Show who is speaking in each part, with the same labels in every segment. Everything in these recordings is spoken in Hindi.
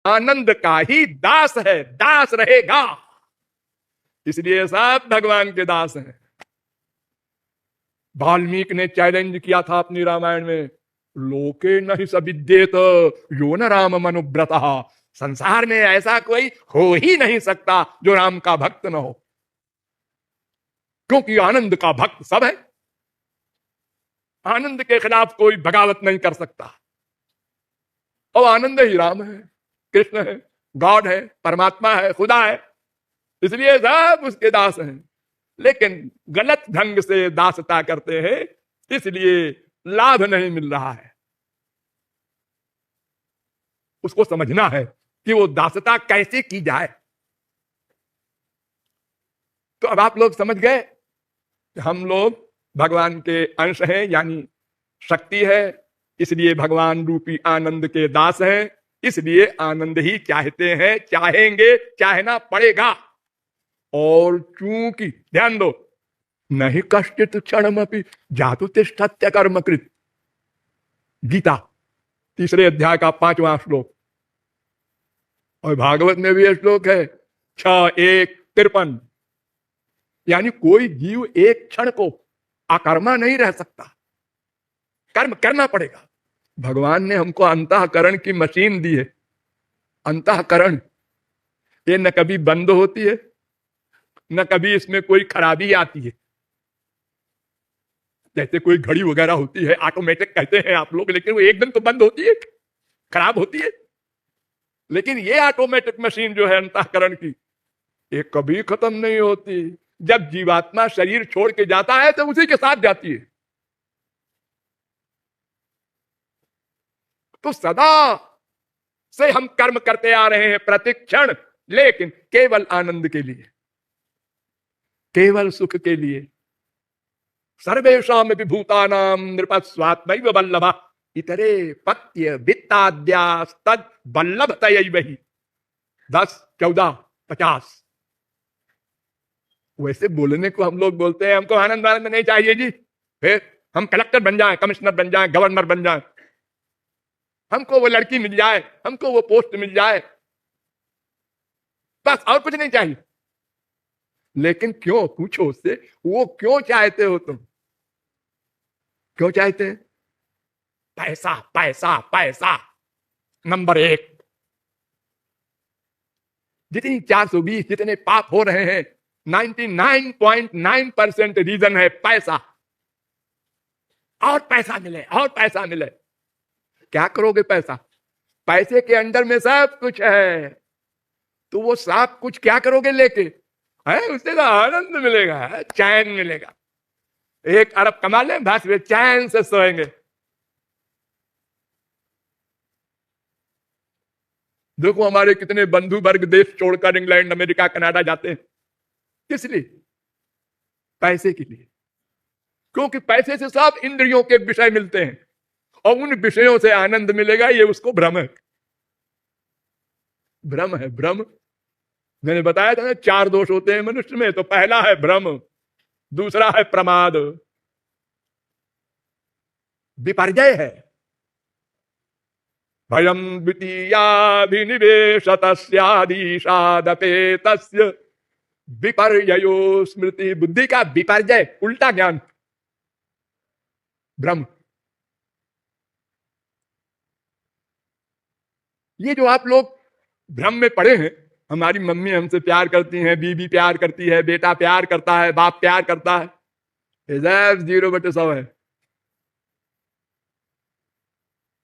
Speaker 1: आनंद का ही दास है, दास रहेगा। इसलिए सब भगवान के दास हैं। वाल्मीकि ने चैलेंज किया था अपनी रामायण में, लोके नहीं सविद्येत यो न राम मनुव्रतः। संसार में ऐसा कोई हो ही नहीं सकता जो राम का भक्त न हो, क्योंकि आनंद का भक्त सब है। आनंद के खिलाफ कोई बगावत नहीं कर सकता। और आनंद ही राम है, कृष्ण है, गॉड है, परमात्मा है, खुदा है। इसलिए सब उसके दास हैं, लेकिन गलत ढंग से दासता करते हैं, इसलिए लाभ नहीं मिल रहा है। उसको समझना है कि वो दासता कैसे की जाए। तो अब आप लोग समझ गए कि हम लोग भगवान के अंश हैं, यानी शक्ति है, इसलिए भगवान रूपी आनंद के दास हैं। इसलिए आनंद ही चाहते हैं, चाहेंगे, चाहना पड़ेगा। और चूंकि ध्यान दो, नहीं कष्टित क्षणमपि जातु तिष्ठत्य कर्मकृत, गीता 3 अध्याय का 5वां श्लोक। और भागवत में भी यह श्लोक है 6:1-53, यानी कोई जीव एक क्षण को अकर्मा नहीं रह सकता, कर्म करना पड़ेगा। भगवान ने हमको अंतःकरण की मशीन दी है। अंतःकरण ये न कभी बंद होती है, न कभी इसमें कोई खराबी आती है। जैसे कोई घड़ी वगैरह होती है, ऑटोमेटिक कहते हैं आप लोग, लेकिन वो एक दिन तो बंद होती है, खराब होती है। लेकिन ये ऑटोमेटिक मशीन जो है अंतःकरण की, ये कभी खत्म नहीं होती। जब जीवात्मा शरीर छोड़ के जाता है तो उसी के साथ जाती है। तो सदा से हम कर्म करते आ रहे हैं प्रतिक्षण, लेकिन केवल आनंद के लिए, केवल सुख के लिए। सर्वेषां विभूतानां नृपस्वात्मैव वल्लभा इतरे पत्य वित्ताद्यास्तद वल्लभतयैव ही। 10, 14, 50। वैसे बोलने को हम लोग बोलते हैं हमको आनंद आनंद नहीं चाहिए जी, फिर हम कलेक्टर बन जाएं, कमिश्नर बन जाएं, गवर्नर बन जाएं, हमको वो लड़की मिल जाए, हमको वो पोस्ट मिल जाए, बस और कुछ नहीं चाहिए। लेकिन क्यों, पूछो उससे, वो क्यों चाहते हो तुम? क्यों चाहते हैं? पैसा, पैसा, पैसा नंबर 1। जितनी 420 जितने पाप हो रहे हैं, 99.9% रीजन है पैसा। और पैसा मिले, और पैसा मिले। क्या करोगे पैसा? पैसे के अंदर में सब कुछ है, तो वो सब कुछ क्या करोगे लेके? है उससे तो आनंद मिलेगा, चैन मिलेगा। 1 अरब कमा ले, बस वे चैन से सोएंगे। देखो हमारे कितने बंधु वर्ग देश छोड़कर इंग्लैंड, अमेरिका, कनाडा जाते हैं। किस लिए? पैसे के लिए। क्योंकि पैसे से सब इंद्रियों के विषय मिलते हैं, और उन विषयों से आनंद मिलेगा, ये उसको भ्रम है। भ्रम है, भ्रम। मैंने बताया था ना 4 दोष होते हैं मनुष्य में, तो पहला है भ्रम, दूसरा है प्रमाद, विपर्जय है भयम द्वितीयाभिनिवेशतस्यादिशादपेतस्य विपर्ययो स्मृति। बुद्धि का विपर्जय, उल्टा ज्ञान, भ्रम। ये जो आप लोग भ्रम में पड़े हैं, हमारी मम्मी हमसे प्यार करती हैं, बीबी प्यार करती है, बेटा प्यार करता है, बाप प्यार करता है, 0/100 है।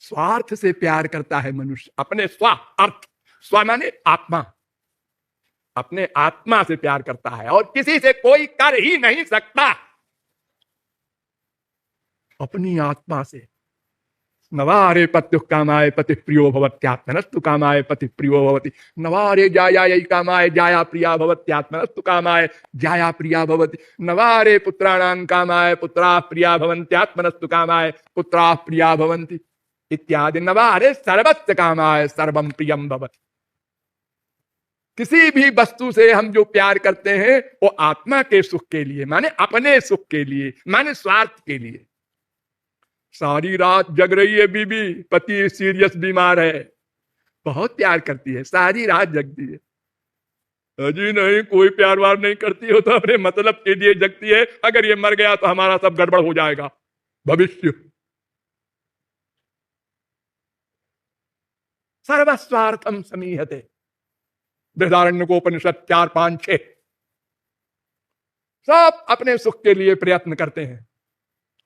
Speaker 1: स्वार्थ से प्यार करता है मनुष्य, अपने स्वार्थ, स्व माने आत्मा, अपने आत्मा से प्यार करता है, और किसी से कोई कर ही नहीं सकता। अपनी आत्मा से। नवारे पत्यु कामाय पति प्रियो भवत्यात्मनस्तु कामाय पति प्रियो भवति। नवारे जायायै कामाय जाया प्रिया भवत्यात्मनस्तु कामाय जाया प्रिया भवति। नवारे पुत्राणां कामाय पुत्राः प्रिया भवन्त्यात्मनस्तु कामाय पुत्राः प्रिया भवन्ति इत्यादि। नवारे सर्वस्य कामाय सर्वं प्रियं भवति। किसी भी वस्तु से हम जो प्यार करते हैं वो आत्मा के सुख के लिए, माने अपने सुख के लिए, माने स्वार्थ के लिए। सारी रात जग रही है बीबी, पति सीरियस बीमार है, बहुत प्यार करती है, सारी रात जगती है। अजी नहीं, कोई प्यार वार नहीं करती हो, तो अपने मतलब के लिए जगती है। अगर ये मर गया तो हमारा सब गड़बड़ हो जाएगा भविष्य। सर्वस्वार्थम समीहते, बृहदारण्यकोपनिषद 4-5-6। सब अपने सुख के लिए प्रयत्न करते हैं,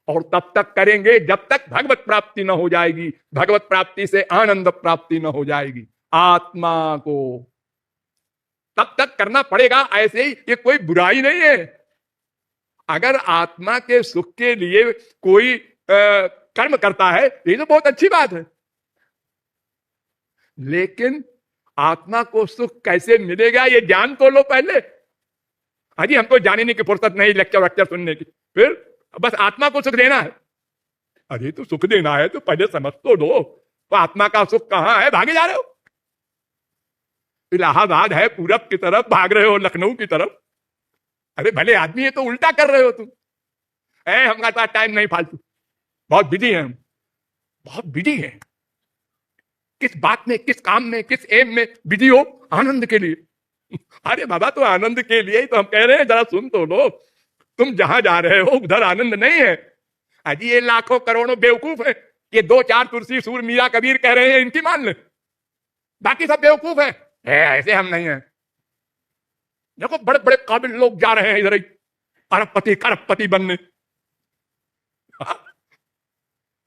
Speaker 1: और तब तक करेंगे जब तक भगवत प्राप्ति न हो जाएगी। भगवत प्राप्ति से आनंद प्राप्ति न हो जाएगी। आत्मा को तब तक करना पड़ेगा ऐसे ही, ये कोई बुराई नहीं है। अगर आत्मा के सुख के लिए कोई कर्म करता है, ये तो बहुत अच्छी बात है। लेकिन आत्मा को सुख कैसे मिलेगा, ये जान तो लो पहले। अजी हमको जानने की फुर्सत नहीं लेक्चर वेक्चर सुनने की, फिर बस आत्मा को सुख देना है। अरे तो सुख देना है तो पहले समझ तो लो, तो आत्मा का सुख कहां है, भागे जा रहे हो। इलाहाबाद है पूरब की तरफ, भाग रहे हो लखनऊ की तरफ। अरे भले आदमी है तो उल्टा कर रहे हो तुम। हमारे पास टाइम नहीं फालतू, बहुत बिजी है हम, बहुत बिजी है। किस बात में, किस काम में, किस एम में बिजी हो? आनंद के लिए। अरे बाबा तो आनंद के लिए ही तो हम कह रहे हैं, जरा सुन तो लो। तुम जहां जा रहे हो उधर आनंद नहीं है। अजी ये लाखों करोड़ों बेवकूफ है, ये 2-4 तुलसी सूर मीरा कबीर कह रहे हैं इनकी मान ले, बाकी सब बेवकूफ है। ऐसे हम नहीं है। देखो बड़े बड़े काबिल लोग जा रहे हैं इधर ही अरबपति करोड़पति बनने।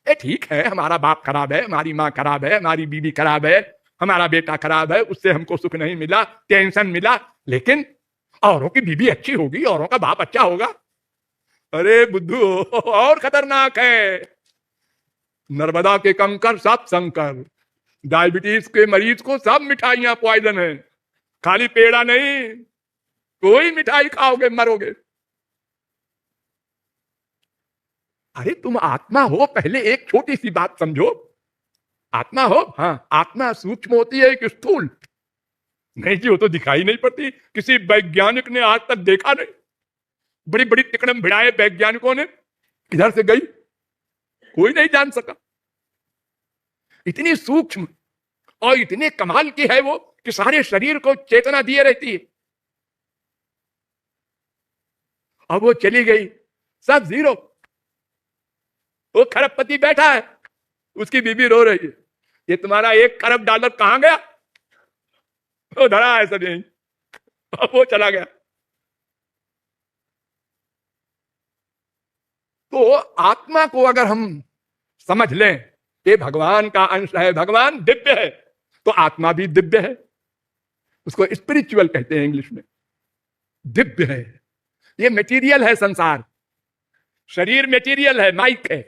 Speaker 1: ठीक है, हमारा बाप खराब है, हमारी माँ खराब है, हमारी बीवी खराब है, हमारा बेटा खराब है, उससे हमको सुख नहीं मिला, टेंशन मिला, लेकिन औरों की बीवी अच्छी होगी, औरों का बाप अच्छा होगा। अरे बुद्धू और खतरनाक है। नर्मदा के कंकर सब संकर, डायबिटीज के मरीज को सब मिठाइयां पॉइजन है, खाली पेड़ा नहीं, कोई मिठाई खाओगे मरोगे। अरे तुम आत्मा हो, पहले एक छोटी सी बात समझो। आत्मा हो, हाँ, आत्मा सूक्ष्म होती है कि स्थूल? नहीं जी, वो तो दिखाई नहीं पड़ती, किसी वैज्ञानिक ने आज तक देखा नहीं। बड़ी बड़ी तिकड़म भिड़ाए वैज्ञानिकों ने, किधर से गई कोई नहीं जान सका। इतनी सूक्ष्म और इतने कमाल की है वो कि सारे शरीर को चेतना दिए रहती है। अब वो चली गई, सब जीरो। वो खरबपति बैठा है, उसकी बीबी रो रही है, ये तुम्हारा $1 खरब कहां गया? वो धरा है सब यहीं, अब वो चला गया। तो आत्मा को अगर हम समझ लें कि भगवान का अंश है, भगवान दिव्य है, तो आत्मा भी दिव्य है। उसको स्पिरिचुअल कहते हैं इंग्लिश में। दिव्य है, ये मटेरियल है संसार, शरीर मटेरियल है, माइक है,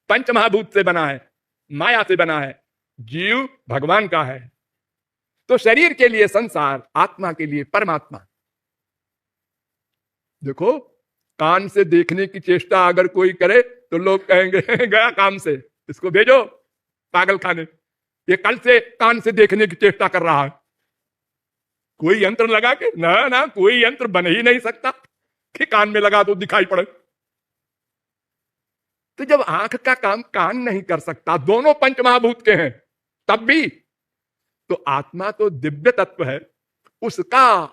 Speaker 1: पंच महाभूत से बना है, माया से बना है, जीव भगवान का है। तो शरीर के लिए संसार, आत्मा के लिए परमात्मा। देखो कान से देखने की चेष्टा अगर कोई करे तो लोग कहेंगे गया काम से, इसको भेजो पागल खाने, ये कल से कान से देखने की चेष्टा कर रहा है। कोई यंत्र लगा के? ना ना, कोई यंत्र बन ही नहीं सकता कि कान में लगा तो दिखाई पड़े। तो जब आंख का काम कान नहीं कर सकता, दोनों पंच महाभूत के हैं, तब भी तो आत्मा तो दिव्य तत्व है, उसका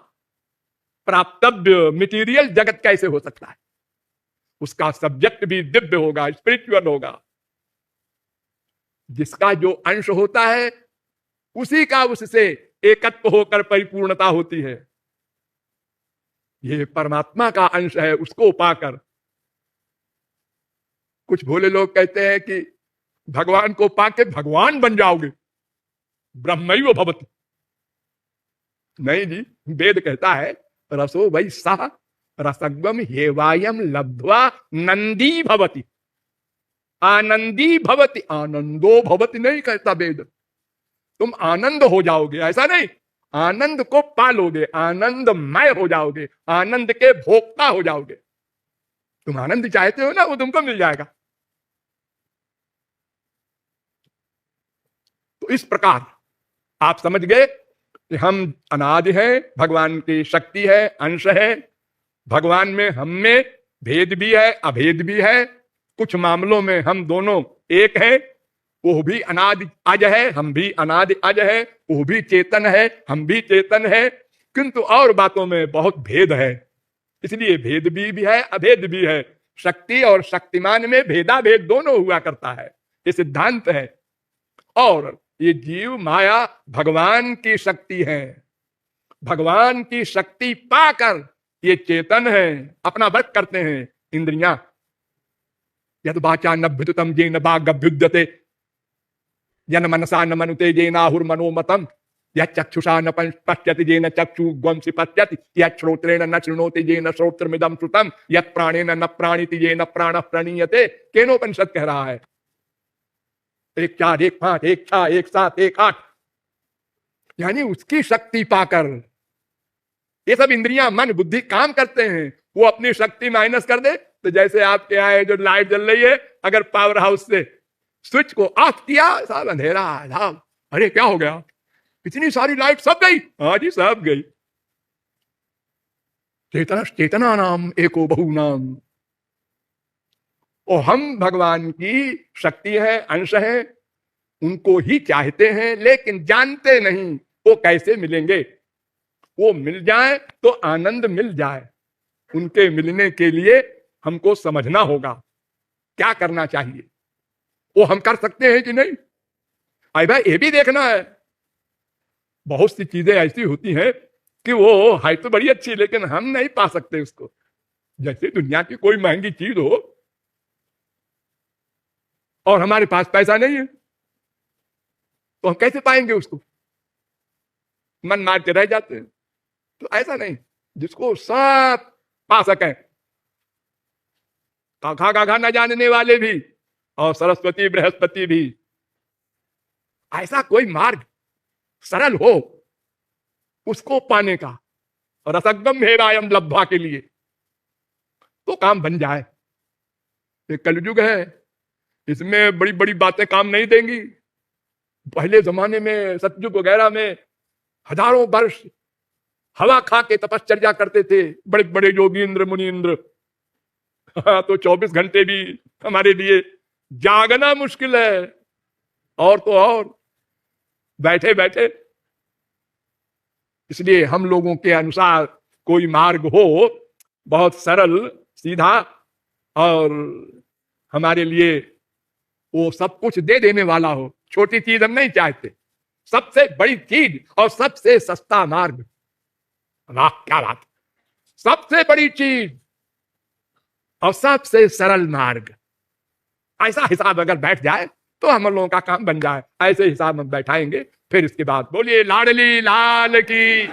Speaker 1: प्राप्तव्य मटेरियल जगत कैसे हो सकता है? उसका सब्जेक्ट भी दिव्य होगा, स्पिरिचुअल होगा। जिसका जो अंश होता है उसी का उससे एकत्व होकर परिपूर्णता होती है। ये परमात्मा का अंश है, उसको पाकर। कुछ भोले लोग कहते हैं कि भगवान को पाके भगवान बन जाओगे, ब्रह्मैव भवति। नहीं जी, वेद कहता है रसो वै सः रसगम हेवायम लब्ध्वा नंदी भवति, आनंदी भवति, आनंदो भवति नहीं कहता वेद। तुम आनंद हो जाओगे, ऐसा नहीं, आनंद को पालोगे, आनंदमय हो जाओगे, आनंद के भोक्ता हो जाओगे। तुम आनंद चाहते हो ना, वो तुमको मिल जाएगा। तो इस प्रकार आप समझ गए कि हम अनादि हैं, भगवान की शक्ति है, अंश है। भगवान में हम में भेद भी है, अभेद भी है। कुछ मामलों में हम दोनों एक हैं, वो भी अनादि अज है, हम भी अनादि अज है, वो भी चेतन है, हम भी चेतन है, किंतु और बातों में बहुत भेद है। इसलिए भेद भी है, अभेद भी है। शक्ति और शक्तिमान में भेदा भेद दोनों हुआ करता है, ये सिद्धांत है। और ये जीव माया भगवान की शक्ति है, भगवान की शक्ति पाकर ये चेतन है, अपना वर्क करते हैं। इंद्रियां यद वाचा नभ्युतम जेन बागभ्युद्यते जन मनसा न मनुते जेनाहुर मनोमतम, यह चक्षुषा न पश्यति जेन चक्षु ग्वंसि पश्यति, यह श्रोत्रेण न शृणोति जेन श्रोत्रमिदं श्रुतम, यत् प्राणेन न प्राणिति जेन प्राणः प्रणीयते। केनोपनिषद कह रहा है। 1 4 1 5 1 6 1 7 1 8, यानी उसकी शक्ति पाकर ये सब इंद्रियां मन बुद्धि काम करते हैं। वो अपनी शक्ति माइनस कर दे तो जैसे आपके यहाँ जो लाइट जल रही है, अगर पावर हाउस से स्विच को ऑफ किया, साहब अंधेरा साहब, अरे क्या हो गया, इतनी सारी लाइट सब गई। हाँ जी सब गई। चेतना चेतना नाम एको बहु नाम। और हम भगवान की शक्ति है, अंश है, उनको ही चाहते हैं, लेकिन जानते नहीं वो कैसे मिलेंगे। वो मिल जाए तो आनंद मिल जाए, उनके मिलने के लिए हमको समझना होगा क्या करना चाहिए। वो हम कर सकते हैं कि नहीं, अरे भाई ये भी देखना है। बहुत सी चीजें ऐसी होती हैं कि वो है तो बड़ी अच्छी, लेकिन हम नहीं पा सकते उसको। जैसे दुनिया की कोई महंगी चीज हो और हमारे पास पैसा नहीं है, तो हम कैसे पाएंगे उसको, मन मार के रह जाते हैं। तो ऐसा नहीं, जिसको सब पा सके, काखा काखा न जानने वाले भी और सरस्वती बृहस्पति भी, ऐसा कोई मार्ग सरल हो उसको पाने का, और रसगम हेवायम लब्धा के लिए तो काम बन जाए। ये कलयुग है, इसमें बड़ी बड़ी बातें काम नहीं देंगी। पहले जमाने में सतयुग वगैरह में हजारों वर्ष हवा खा के तपश्चर्या करते थे बड़े बड़े योगींद्र मुनींद्र। तो 24 घंटे भी हमारे लिए जागना मुश्किल है, और तो और बैठे बैठे। इसलिए हम लोगों के अनुसार कोई मार्ग हो बहुत सरल सीधा, और हमारे लिए वो सब कुछ दे देने वाला हो। छोटी चीज हम नहीं चाहते, सबसे बड़ी चीज और सबसे सस्ता मार्ग। वाह क्या बात, सबसे बड़ी चीज और सबसे सरल मार्ग, ऐसा हिसाब अगर बैठ जाए तो हम लोगों का काम बन जाए। ऐसे हिसाब हम बैठाएंगे, फिर इसके बाद बोलिए लाडली लाल की।